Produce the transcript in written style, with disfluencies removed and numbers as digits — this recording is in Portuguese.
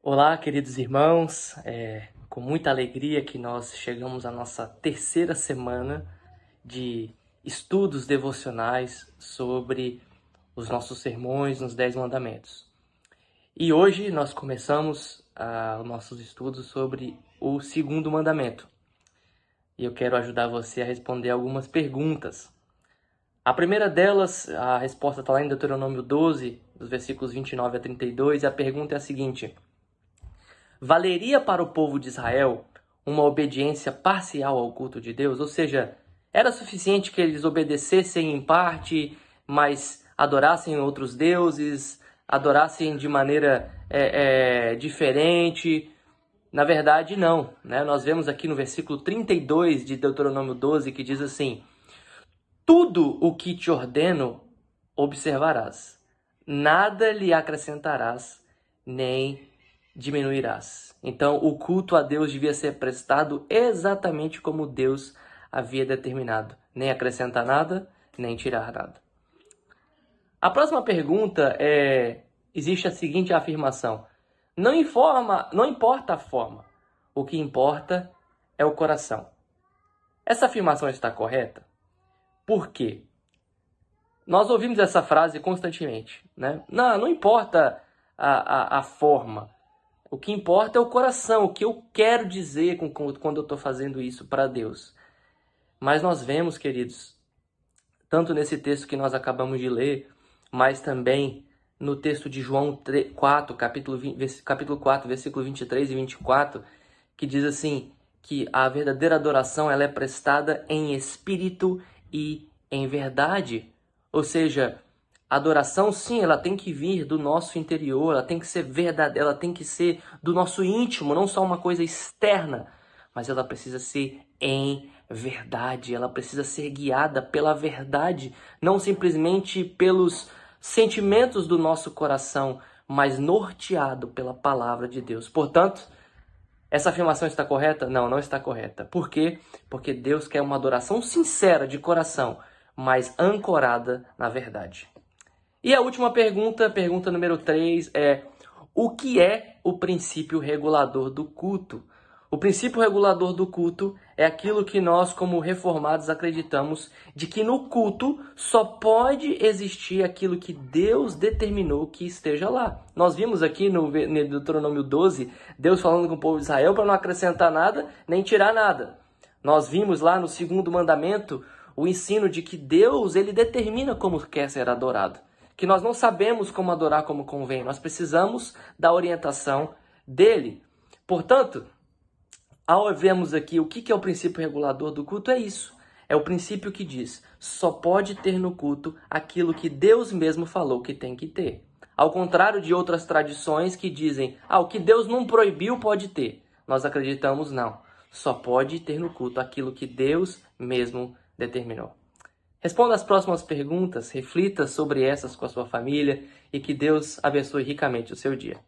Olá, queridos irmãos, com muita alegria que nós chegamos à nossa terceira semana de estudos devocionais sobre os nossos sermões nos 10 Mandamentos. E hoje nós começamos os nossos estudos sobre o segundo mandamento. E eu quero ajudar você a responder algumas perguntas. A primeira delas, a resposta está lá em Deuteronômio 12, dos versículos 29 a 32, e a pergunta é a seguinte: valeria para o povo de Israel uma obediência parcial ao culto de Deus? Ou seja, era suficiente que eles obedecessem em parte, mas adorassem outros deuses, adorassem de maneira diferente? Na verdade, não, né? Nós vemos aqui no versículo 32 de Deuteronômio 12 que diz assim: tudo o que te ordeno observarás, nada lhe acrescentarás, nem diminuirás. Então, o culto a Deus devia ser prestado exatamente como Deus havia determinado. Nem acrescentar nada, nem tirar nada. A próxima pergunta existe a seguinte afirmação: não importa a forma, o que importa é o coração. Essa afirmação está correta? Por quê? Nós ouvimos essa frase constantemente, né? Não importa a forma. O que importa é o coração, o que eu quero dizer quando eu estou fazendo isso para Deus. Mas nós vemos, queridos, tanto nesse texto que nós acabamos de ler, mas também no texto de João 4, capítulo 4, versículo 23 e 24, que diz assim, que a verdadeira adoração ela é prestada em espírito e em verdade. Ou seja, a adoração, sim, ela tem que vir do nosso interior, ela tem que ser verdadeira, ela tem que ser do nosso íntimo, não só uma coisa externa, mas ela precisa ser em verdade, ela precisa ser guiada pela verdade, não simplesmente pelos sentimentos do nosso coração, mas norteado pela palavra de Deus. Portanto, essa afirmação está correta? Não, não está correta. Por quê? Porque Deus quer uma adoração sincera, de coração, mas ancorada na verdade. E a última pergunta número 3, o que é o princípio regulador do culto? O princípio regulador do culto é aquilo que nós, como reformados, acreditamos de que no culto só pode existir aquilo que Deus determinou que esteja lá. Nós vimos aqui no Deuteronômio 12, Deus falando com o povo de Israel para não acrescentar nada, nem tirar nada. Nós vimos lá no segundo mandamento o ensino de que Deus, ele determina como quer ser adorado. Que nós não sabemos como adorar como convém. Nós precisamos da orientação dele. Portanto, ao vermos aqui o que é o princípio regulador do culto, é isso. É o princípio que diz, só pode ter no culto aquilo que Deus mesmo falou que tem que ter. Ao contrário de outras tradições que dizem, o que Deus não proibiu pode ter. Nós acreditamos, não. Só pode ter no culto aquilo que Deus mesmo determinou. Responda as próximas perguntas, reflita sobre essas com a sua família e que Deus abençoe ricamente o seu dia.